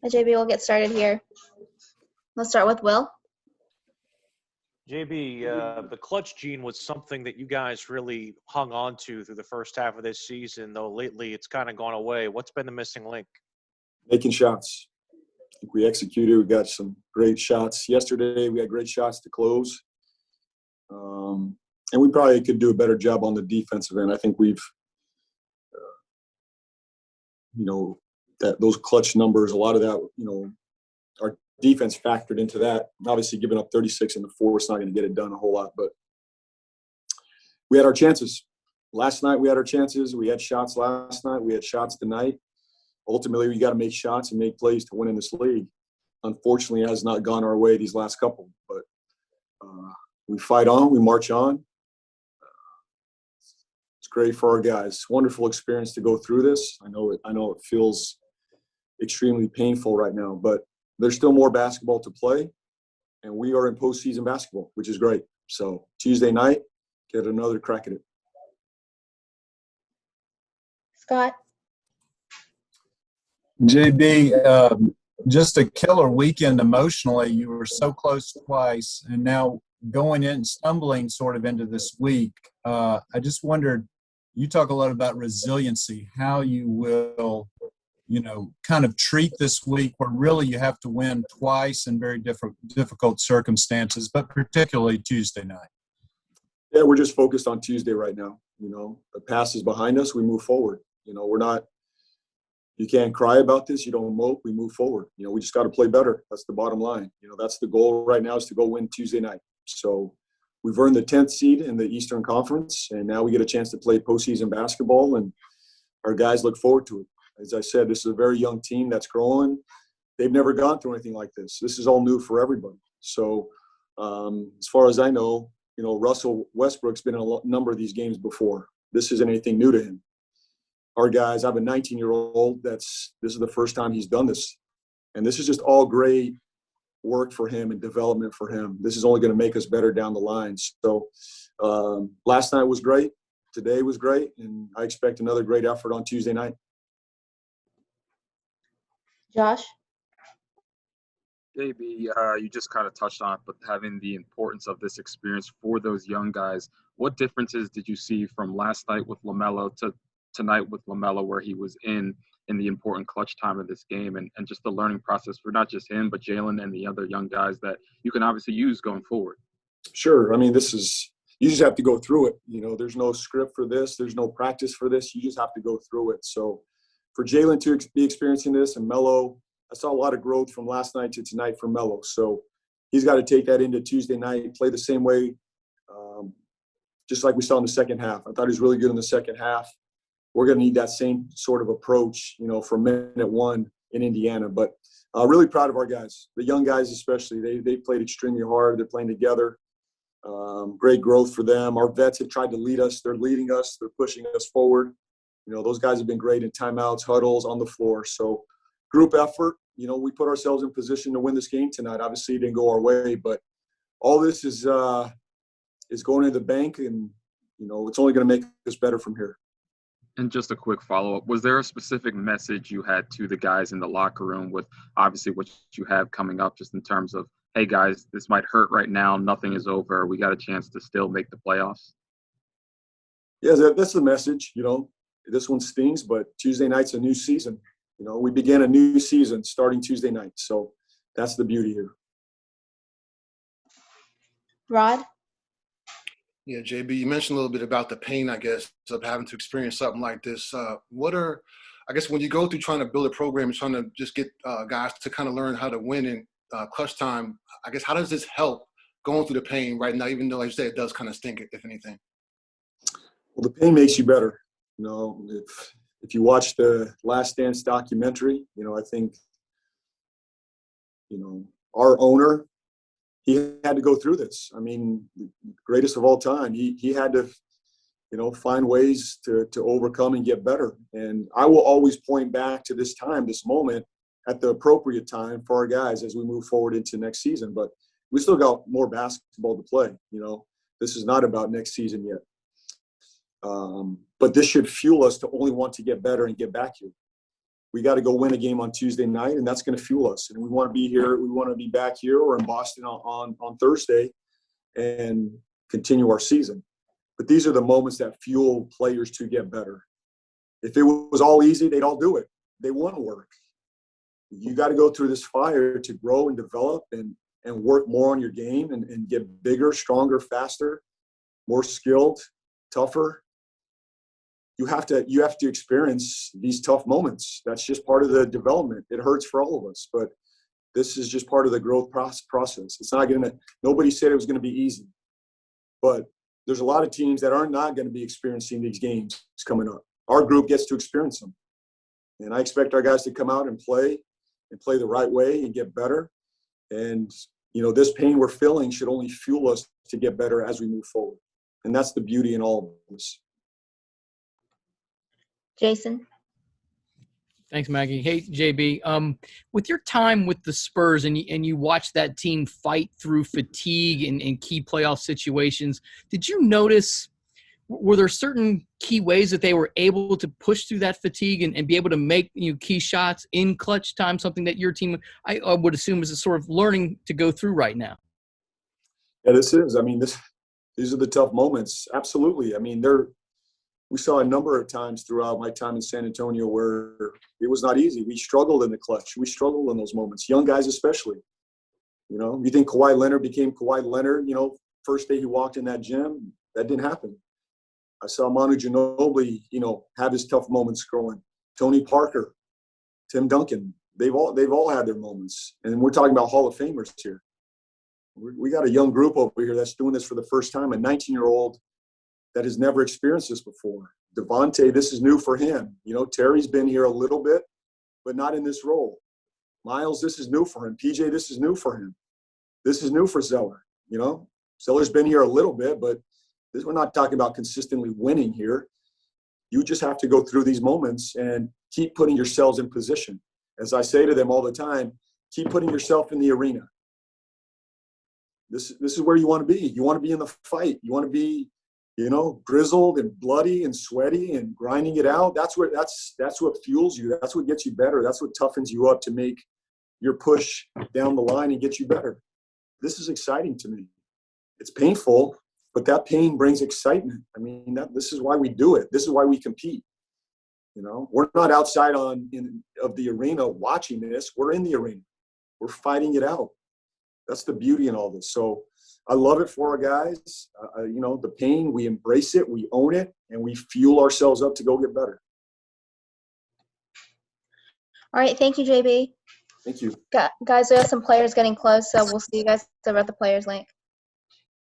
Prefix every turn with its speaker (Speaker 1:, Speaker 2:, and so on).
Speaker 1: JB, we'll get started here. Let's start with Will.
Speaker 2: JB, the clutch gene was something that you guys really hung on to through the first half of this season, though lately it's kind of gone away. What's been the missing link?
Speaker 3: Making shots. I think we executed. We got some great shots yesterday. We had great shots to close. And we probably could do a better job on the defensive end. I think we've, those clutch numbers, a lot of that, our defense factored into that. Obviously, giving up 36 in the fourth is not going to get it done a whole lot, but we had our chances. Last night we had our chances. We had shots last night. We had shots tonight. Ultimately, we got to make shots and make plays to win in this league. Unfortunately, it has not gone our way these last couple, but we fight on. We march on. It's great for our guys. Wonderful experience to go through this. I know it feels extremely painful right now, but there's still more basketball to play, and we are in postseason basketball, which is great. So Tuesday night, get another crack at it.
Speaker 1: Scott.
Speaker 4: JB, just a killer weekend emotionally. You were so close twice, and now going in, stumbling sort of into this week. I just wondered, you talk a lot about resiliency, how you will, kind of treat this week where really you have to win twice in very difficult circumstances, but particularly Tuesday night.
Speaker 3: Yeah, we're just focused on Tuesday right now. The past is behind us. We move forward. We're not. You can't cry about this. You don't mope. We move forward. We just got to play better. That's the bottom line. That's the goal right now, is to go win Tuesday night. So we've earned the 10th seed in the Eastern Conference, and now we get a chance to play postseason basketball, and our guys look forward to it. As I said, this is a very young team that's growing. They've never gone through anything like this. This is all new for everybody. So as far as I know, Russell Westbrook's been in a number of these games before. This isn't anything new to him. Our guys, I have a 19-year-old this is the first time he's done this. And this is just all great work for him and development for him. This is only going to make us better down the line. So last night was great. Today was great. And I expect another great effort on Tuesday night.
Speaker 1: Josh?
Speaker 5: JB, you just kind of touched on it, but having the importance of this experience for those young guys, what differences did you see from last night with LaMelo to tonight with LaMelo, where he was in the important clutch time of this game, and just the learning process for not just him, but Jalen and the other young guys that you can obviously use going forward? Sure.
Speaker 3: I mean, you just have to go through it. There's no script for this. There's no practice for this. You just have to go through it. So for Jalen to be experiencing this, and Melo, I saw a lot of growth from last night to tonight for Melo. So he's got to take that into Tuesday night, play the same way, just like we saw in the second half. I thought he was really good in the second half. We're going to need that same sort of approach, from minute one in Indiana. But really proud of our guys, the young guys especially. They played extremely hard. They're playing together. Great growth for them. Our vets have tried to lead us. They're leading us. They're pushing us forward. Those guys have been great in timeouts, huddles, on the floor. So group effort. We put ourselves in position to win this game tonight. Obviously, it didn't go our way, but all this is going to the bank, and it's only going to make us better from here.
Speaker 5: And just a quick follow-up, was there a specific message you had to the guys in the locker room with obviously what you have coming up, just in terms of, hey, guys, this might hurt right now. Nothing is over. We got a chance to still make the playoffs?
Speaker 3: Yeah, that's the message. This one stings, but Tuesday night's a new season. We begin a new season starting Tuesday night. So that's the beauty here.
Speaker 1: Rod?
Speaker 6: Yeah, JB, you mentioned a little bit about the pain, I guess, of having to experience something like this. When you go through trying to build a program and trying to just get guys to kind of learn how to win in clutch time, I guess, how does this help going through the pain right now, even though, like you say, it does kind of stink, if anything?
Speaker 3: Well, the pain makes you better. If you watch the Last Dance documentary, I think, our owner, he had to go through this. I mean, greatest of all time. He had to, find ways to overcome and get better. And I will always point back to this time, this moment, at the appropriate time for our guys as we move forward into next season. But we still got more basketball to play. This is not about next season yet. But this should fuel us to only want to get better and get back here. we got to go win a game on Tuesday night, and that's going to fuel us. And we want to be here. We want to be back here or in Boston on Thursday and continue our season. But these are the moments that fuel players to get better. If it was all easy, they'd all do it. They want to work. You got to go through this fire to grow and develop and work more on your game and get bigger, stronger, faster, more skilled, tougher. You have to experience these tough moments. That's just part of the development. It hurts for all of us, but this is just part of the growth process. It's not going to – nobody said it was going to be easy. But there's a lot of teams that are not going to be experiencing these games coming up. Our group gets to experience them. And I expect our guys to come out and play the right way and get better. And, this pain we're feeling should only fuel us to get better as we move forward. And that's the beauty in all of this.
Speaker 1: Jason?
Speaker 7: Thanks, Maggie. Hey, JB. With your time with the Spurs and you watch that team fight through fatigue in key playoff situations, did you notice, were there certain key ways that they were able to push through that fatigue and be able to make key shots in clutch time, something that your team, I would assume, is a sort of learning to go through right now?
Speaker 3: Yeah, this is. These are the tough moments. Absolutely. We saw a number of times throughout my time in San Antonio where it was not easy. We struggled in the clutch. We struggled in those moments, young guys especially. You think Kawhi Leonard became Kawhi Leonard, first day he walked in that gym? That didn't happen. I saw Manu Ginobili, have his tough moments growing. Tony Parker, Tim Duncan, they've all had their moments. And we're talking about Hall of Famers here. We got a young group over here that's doing this for the first time, a 19-year-old that has never experienced this before. Devontae, this is new for him. Terry's been here a little bit, but not in this role. Miles, this is new for him. PJ, this is new for him. This is new for Zeller. Zeller's been here a little bit, but we're not talking about consistently winning here. You just have to go through these moments and keep putting yourselves in position. As I say to them all the time, keep putting yourself in the arena. This is where you want to be. You want to be in the fight. You want to be, grizzled and bloody and sweaty and grinding it out. That's what fuels you. That's what gets you better. That's what toughens you up to make your push down the line and get you better. This is exciting to me. It's painful, but that pain brings excitement. This is why we do it. This is why we compete. We're not outside of the arena watching this. We're in the arena. We're fighting it out. That's the beauty in all this. So I love it for our guys. The pain, we embrace it, we own it, and we fuel ourselves up to go get better.
Speaker 1: All right. Thank you, JB.
Speaker 3: Thank you.
Speaker 1: Guys, we have some players getting close, so we'll see you guys over at the Players Link.